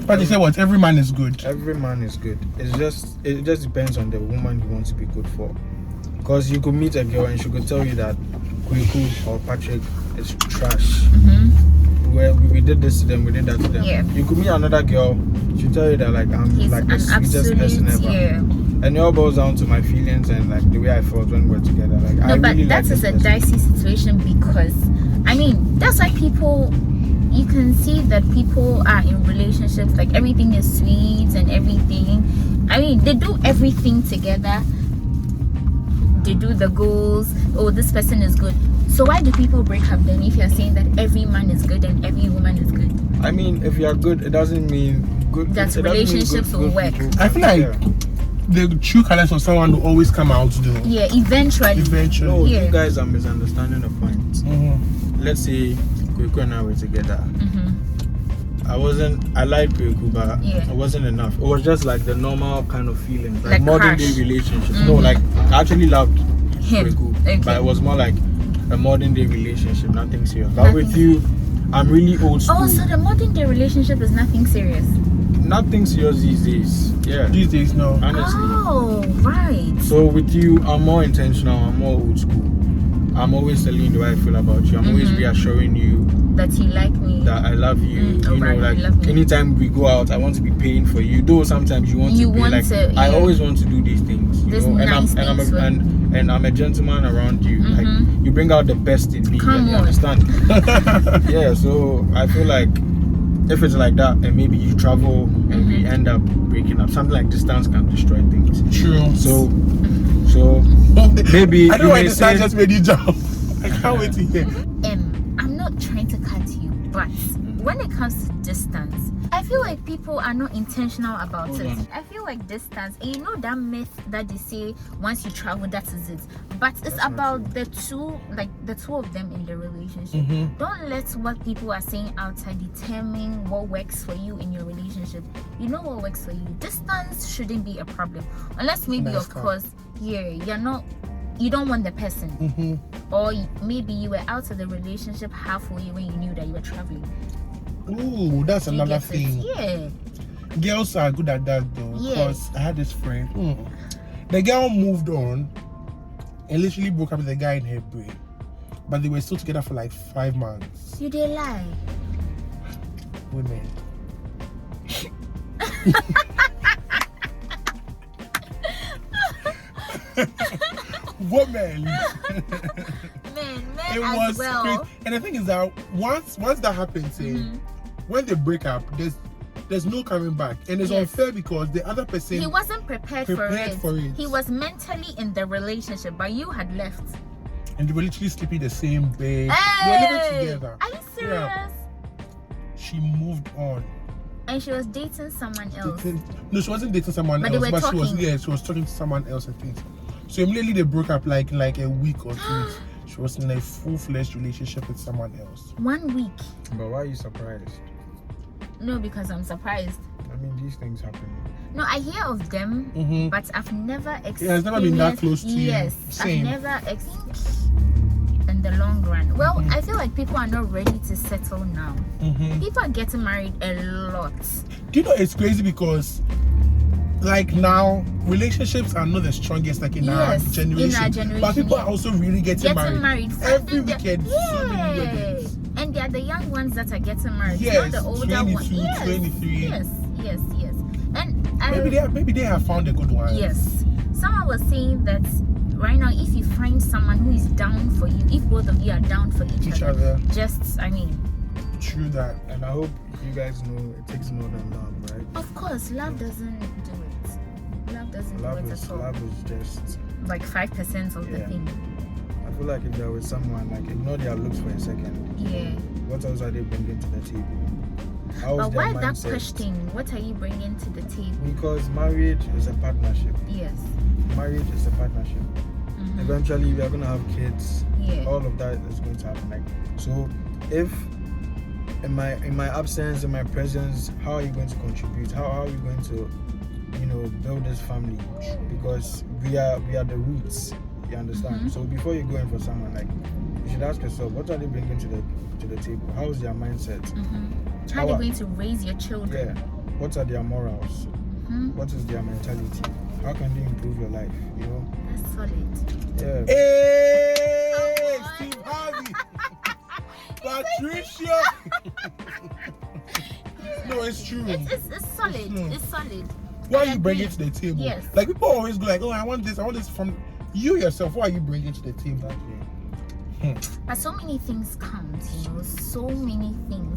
But you say what? Every man is good. Every man is good. It just depends on the woman you want to be good for. Because you could meet a girl and she could tell you that Kweku or Patrick is trash. Where we did this to them, we did that to them. Yeah. You could meet another girl, she'll tell you that like He's like an the sweetest person absolute, ever. yeah. And it all boils down to my feelings and like the way I felt when we were together. Like No, I but really that like is this a person. dicey situation because, I mean, that's why people, you can see that people are in relationships, like everything is sweet and everything. I mean, they do everything together. They do the goals. Oh, this person is good. So why do people break up then if you're saying that every man is good and every woman is good? I mean, if you are good, it doesn't mean good. That it doesn't mean relationships will work. people I feel like can- the true colors of someone will always come out though. Yeah, eventually. Eventually. No, Yeah. you guys are misunderstanding the point. Let's say Kweku and I were together. I liked Kweku, but Yeah. it wasn't enough. It was just like the normal kind of feeling, like Like modern crush. day relationships. No, like I actually loved Him. Kweku, Okay. but it was more like a modern day relationship, nothing serious. But with you, I'm really old school. Oh, so the modern day relationship is nothing serious. Nothing serious these days. Yeah, These days, no. honestly. Oh, right. So with you, I'm more intentional. I'm more old school. I'm always telling you the way I feel about you. I'm always reassuring you That you like me. that I love you. You know, right, like you love me. anytime we go out, I want to be paying for you. Though sometimes you want You to pay. want Like to, I yeah. always want to do these things. You These know, nice and things with- and I'm a gentleman around you. Like you bring out the best in me. Come you on. understand? Yeah. So I feel like if it's like that, and maybe you travel and we end up breaking up, something like distance can destroy things. True. So maybe I don't you know why may the sign say- just made you jump. I can't wait to hear. I'm not trying to cut you, but when it comes to distance, I feel like people are not intentional about Hold it. on. I feel like distance, and you know that myth that they say once you travel, that is it. But it's That's not about the two of them in the relationship. Don't let what people are saying outside determine what works for you in your relationship. You know what works for you. Distance shouldn't be a problem, unless maybe, Nice of car. course, you don't want the person. Or maybe you were out of the relationship halfway when you knew that you were traveling. Ooh, that's You another get it? thing. Yeah. Girls are good at that though. Yeah. Because I had this friend. The girl moved on and literally broke up with the guy in her brain. But they were still together for like 5 months. You did lie. Women. Women. Men It as was well. crazy. And the thing is that once that happens, when they break up, there's no coming back, and it's Yes. unfair because the other person He wasn't prepared for it. He was mentally in the relationship, but you had left. and they were literally sleeping the same bed. They were living Hey! together. Are you serious? Yeah. She moved on. And she was dating someone else. No, she wasn't dating someone But they else, were but she talking. was talking to someone else, I think. So immediately they broke up like a week or 2 weeks. She was in a full-fledged relationship with someone else. 1 week. But why are you surprised? No, because I'm surprised. I mean, these things happen. No, I hear of them, but I've never experienced. It has never been that close to you. Yes, Same. I've never experienced in the long run. Well, I feel like people are not ready to settle now. People are getting married a lot. Do you know it's crazy because like now relationships are not the strongest like in our Yes, generation. in our generation, But people yeah. are also really getting married. Every Finding the- weekend, so many weddings. And they are the young ones that are getting married, Yes, not the older 22, ones. Yes, 23. Yes. And Maybe they have found a good one. yes, someone was saying that right now, if you find someone who is down for you, if both of you are down for each other, just, I mean, True that. And I hope you guys know it takes more than love, right? of course, love doesn't do it. Love doesn't Love do it is at all. love is just. Like 5% of the Yeah. thing. I feel like if they're with someone, like ignore their looks for a second. Yeah. What else are they bringing to the table? How's But their why that mindset? question? What are you bringing to the table? Because marriage is a partnership. Yes. Marriage is a partnership. Eventually, we are gonna have kids. Yeah. All of that is going to happen. Like, so, if in my absence, in my presence, how are you going to contribute? How are you going to, build this family? Because we are the roots. You understand? So before you go in for someone, like, you should ask yourself, what are they bringing to the table? How is their mindset? How are you going to raise your children? Yeah. what are their morals? What is their mentality? How can they improve your life? You know. That's solid. Yeah. Hey, Steve Harvey, Patricia. No, it's true. It's solid. true. It's solid. What I are you bringing to agree. the table? Yes. Like people always go like, oh, I want this from you yourself. What are you bringing to the table? But so many things count, you know, so many things.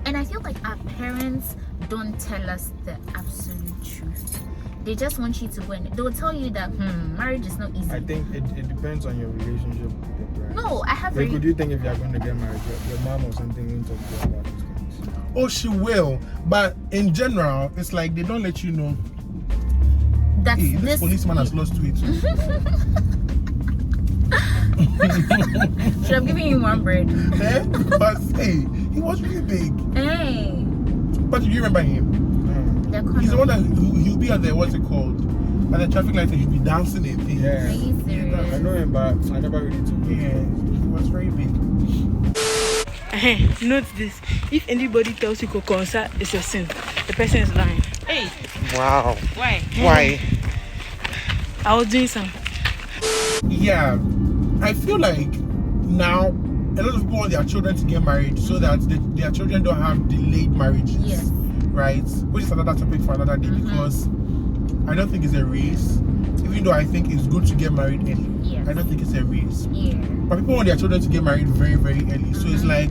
And I feel like our parents don't tell us the absolute truth. They just want you to win. They will tell you that marriage is not easy. I think it depends on your relationship with your parents. No, I have Like, do you think if you're going to get married, your mom or something will talk to you about these things? Oh, she will. But in general, it's like they don't let you know. that Hey, this policeman has lost weight. Should have given him one bread. Because hey, he was really big. Hey, But do you remember him? He's the one that he'll be at the what's it called? At the traffic light and he'll be dancing and things. Yeah. Are you serious? I know him, but I never really took him. Yeah, he was very big. Note this: if anybody tells you kokonsa is a sin, the person is lying. Hey, Wow. why? Why? I was doing some. Yeah, I feel like now a lot of people want their children to get married so that their children don't have delayed marriages. Yes. Right? Which is another topic for another day because I don't think it's a race. Even though I think it's good to get married early. Yes. I don't think it's a race. Yeah. But people want their children to get married very, very early. So it's like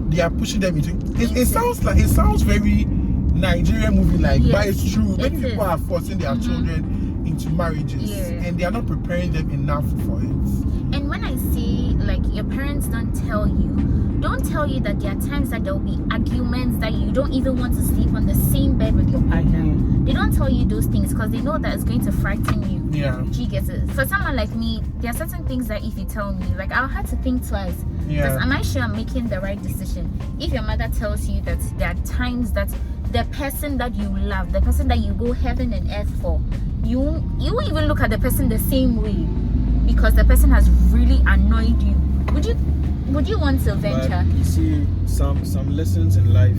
they are pushing them into it sounds very Nigerian movie like, Yes, but it's true. Many it people is. are forcing their children into marriages Yeah. and they are not preparing them enough for it. And when I say like your parents don't tell you that there are times that there will be arguments that you don't even want to sleep on the same bed with your partner. They don't tell you those things because they know that it's going to frighten you. Yeah. She gets it. For someone like me, there are certain things that if you tell me, like I'll have to think twice. Yeah. Because am I sure I'm making the right decision? If your mother tells you that there are times that the person that you love, the person that you go heaven and earth for, you won't even look at the person the same way because the person has really annoyed you. Would you want to venture? But you see, some lessons in life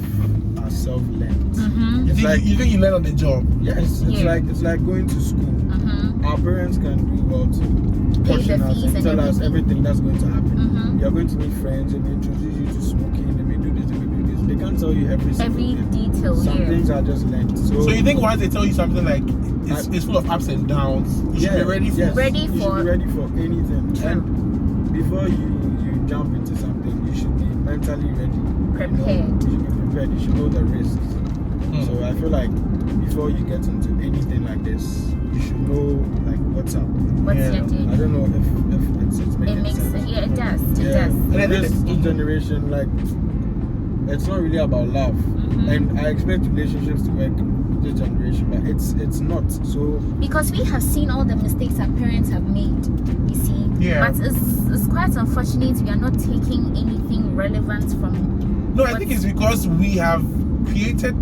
are self-learned. You think you learn on the job? Yes, it's Yeah. like going to school. Our parents can do well to Pay caution the us fees and and tell us everything that's going to happen. You're going to meet friends, they may introduce you to smoking, they may do this, they may do this. They can't tell you every single thing. detail. Some Yeah. things are just learned. So So you think once they tell you something like it's full of ups and downs, you should be ready for yes, Ready you for- should be ready for anything. True. And before you jump into something, you should be mentally ready. Prepared. You should be prepared. You should know the risks. So I feel like before you get into anything like this, you should know like what's up. What's Yeah. your I duty? don't know if it's making It makes sense. it. Yeah, it does. It Yeah. does. And I think This generation, like, it's not really about love. And I expect relationships to work this generation, but it's not. So Because we have seen all the mistakes our parents have made, you see. Yeah. But it's quite unfortunate we are not taking anything relevant from No, I think it's because we have created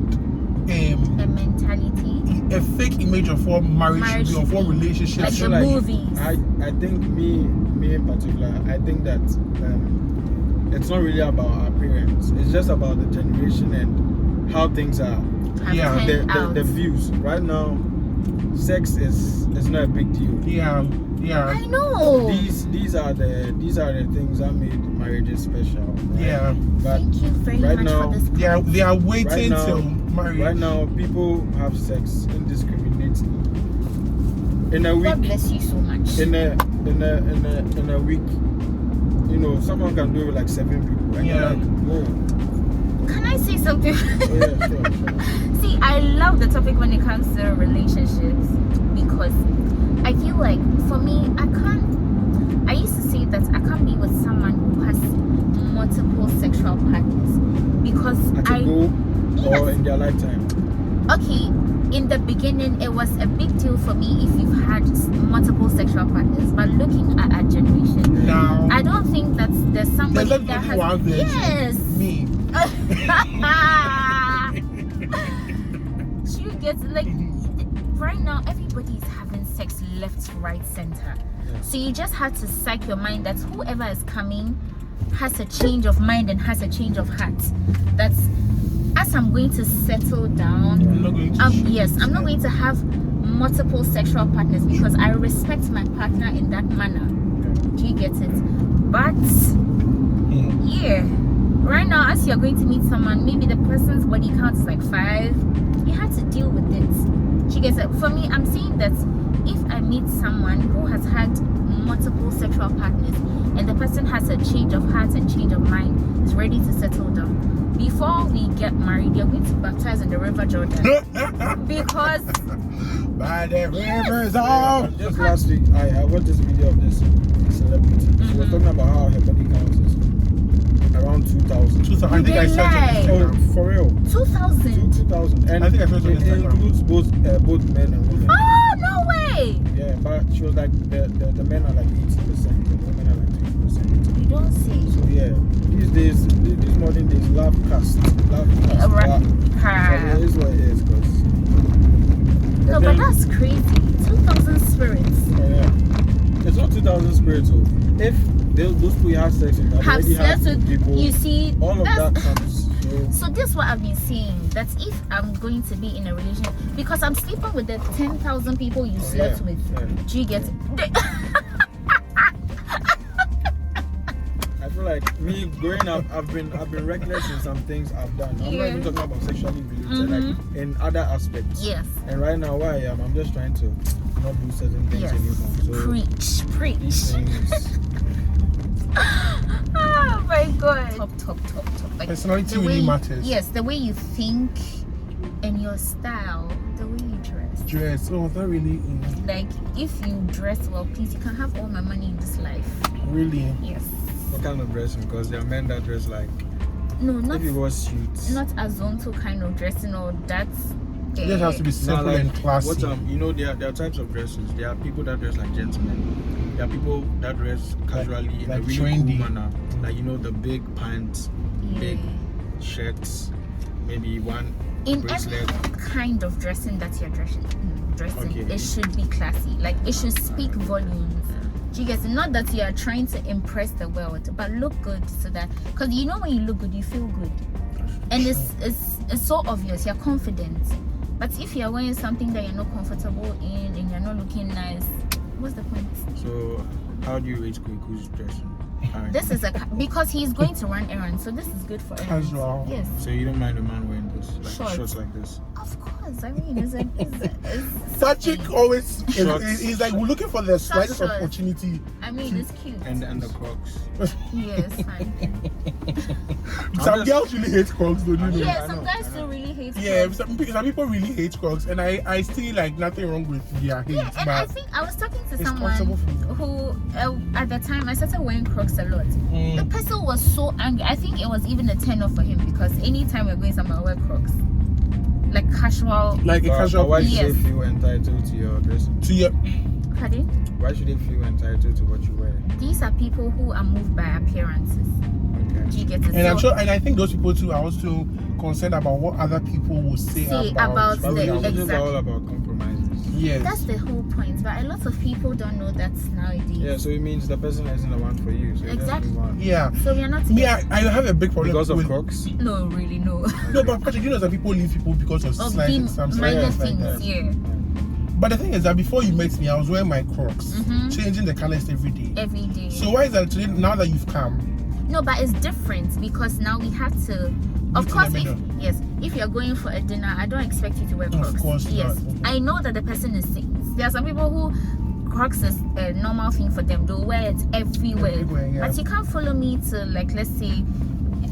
a mentality. a fake image of what marriage should Marriage be, of what should be. relationships Like should the be. movies. I think me in particular, I think that it's not really about our parents. It's just about the generation and how things are. Have Yeah, turned out. The views right now. Sex is not a big deal. Yeah. I know. These are the things that made marriages special. Right? Yeah. But Thank you very right much now- for this. They are waiting Right now- till marriage. right now, people have sex indiscriminately. In a God week, bless you so much. in a week, you know, someone can do it with like 7 people. And Yeah. you're like, whoa. Can I say something? Oh, yeah, sure. See, I love the topic when it comes to relationships because I feel like for me, I used to say that I can't be with someone who has multiple sexual partners because At a go Yes. or in their lifetime. okay, in the beginning it was a big deal for me if you've had multiple sexual partners, but looking at our generation, Now, I don't think that there's somebody there's that only has one virgin. yes. Me. She gets like right now everybody is having sex left, right, center. So you just have to psych your mind that whoever is coming has a change of mind and has a change of heart. as I'm going to settle down, I'm not going to I'm not going to have multiple sexual partners because I respect my partner in that manner. Do you get it? But yeah, right now, as you're going to meet someone, maybe the person's body count is like 5. You have to deal with it. She gets it. For me, I'm saying that if I meet someone who has had multiple sexual partners and the person has a change of heart and change of mind, is ready to settle down, before we get married, you're going to baptize in the River Jordan. Because by the rivers of. Just last week, I watched this video of this celebrity. She was talking about how her body count is around 2,000. 2000. I think I saw it. Oh, for real? 2,000. 2,000. And I think I saw it on it Instagram. includes both men and women. Oh, no way! Yeah, but she was like, the men are like 80%, the women are like 20%. You don't say. So yeah, these modern days, love cast. Right. But it is what it is, because. No, but that's crazy. 2,000 spirits. Oh yeah. It's not 2,000 spirits though. If those people you have sex with Have already slept had with people, you see all of that's, that comes. So this is what I've been saying, that if I'm going to be in a relationship, because I'm sleeping with the 10,000 people you slept with, do you get it? I feel like me growing up, I've been reckless in some things I've done. I'm not even talking about sexually related, like in other aspects. Yes. And right now, where I am, I'm just trying to not do certain things anymore. So Preach. these things. Oh my god. Top. Like Personality the really way, matters. Yes, the way you think and your style, the way you dress. Dress. Oh, that really is. Like if you dress well, please, you can have all my money in this life. Really. Yes. What kind of dressing? Because there are men that dress like. No, not If it was suits. not azonto kind of dressing or that's. It just has to be simple Now, like, and classy. there are types of dresses. There are people that dress like gentlemen. There are people that dress casually in a like really trendy. cool manner. Like the big pants, big shirts, maybe one In bracelet. every kind of dressing that you're dressing, Okay. it should be classy. Like it should speak volumes. Do you guys? Not that you are trying to impress the world, but look good so that, because you know when you look good, you feel good, and it's so obvious. You're confident. But if you're wearing something that you're not comfortable in and you're not looking nice, what's the point? So, how do you rate Kweku's dressing? This is because he's going to run errands, so this is good for errands. Casual. Yes, So you don't mind a man wearing this, like shorts like this? of course. I mean, it's That chick always Shorts. he's like looking for the slightest shorts. opportunity. I mean, it's cute. And the Crocs. Yes, fine. Some girls really hate Crocs, don't you know? Yeah, I some know, guys I know. still really hate Yeah, Crocs. some people really hate Crocs, and I still like nothing wrong with their hate. Yeah, and I but think I was talking to it's someone comfortable for me. who, at the time, I started wearing Crocs a lot. Mm. The person was so angry. I think it was even a turn off for him because anytime we're going somewhere, I wear Crocs. Like casual. Like a casual. Why should Yes. they feel entitled to your dressing? To your Pardon? Why should they feel entitled to what you wear? These are people who are moved by appearances. Okay. Do you get it? and I'm So- sure, and I think those people too are also concerned about what other people will say about But the- relationships exactly. are all about compromises. yes. That's the whole point. But a lot of people don't know that nowadays. Yeah, so it means the person isn't the one for you. So you just Exactly. move on. Yeah. So we are not Me, together. I have a big problem Because of with, Crocs? No, really, no. No, but Patrick, you know that people leave people because of Of slight the some minor slight like things, that. yeah. But the thing is that before you met me, I was wearing my Crocs, Mhm. changing the colors every day. Every day. So why is that today? Now that you've come, No, but it's different because now we have to. Of Meet in course, the middle. if you're going for a dinner, I don't expect you to wear Crocs. Of course yes, not. I know that the person is sick. There are some people who Crocs is a normal thing for them. They'll wear it everywhere. Yeah. But you can't follow me to, like, let's say,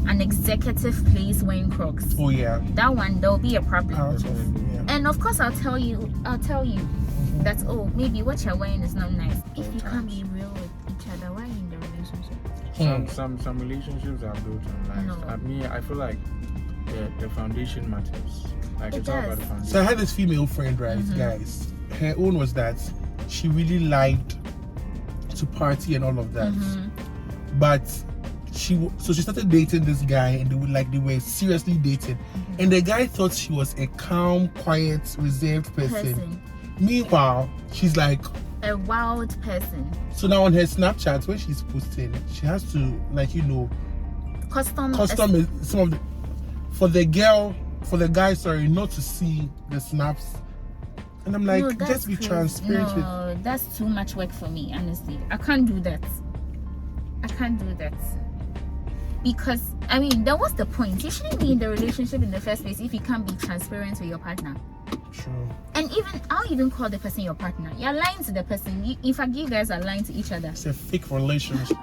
an executive place wearing Crocs. Oh yeah, That one, there'll be a problem. out of yeah. And of course, I'll tell you that, oh, maybe what you're wearing is not nice. If you can't be real with each other, why are you in the relationship? Some relationships are built on lies. No. I feel like the foundation matters. Like It it's all about does. the foundation. So I had this female friend, right, guys. Her own was that she really liked to party and all of that, but she started dating this guy, and they were seriously dating, and the guy thought she was a calm, quiet, reserved person. Meanwhile, she's like A wild person. so now on her Snapchat when she's posting, she has to custom some of the for the guy, sorry, not to see the snaps. And I'm like, No, that's just be crazy. transparent with. No, that's too much work for me, honestly. I can't do that. Because, I mean, then what's the point? You shouldn't be in the relationship in the first place if you can't be transparent with your partner. True. And even, I'll even call the person your partner. You're lying to the person. In fact, you guys are lying to each other. It's a fake relationship.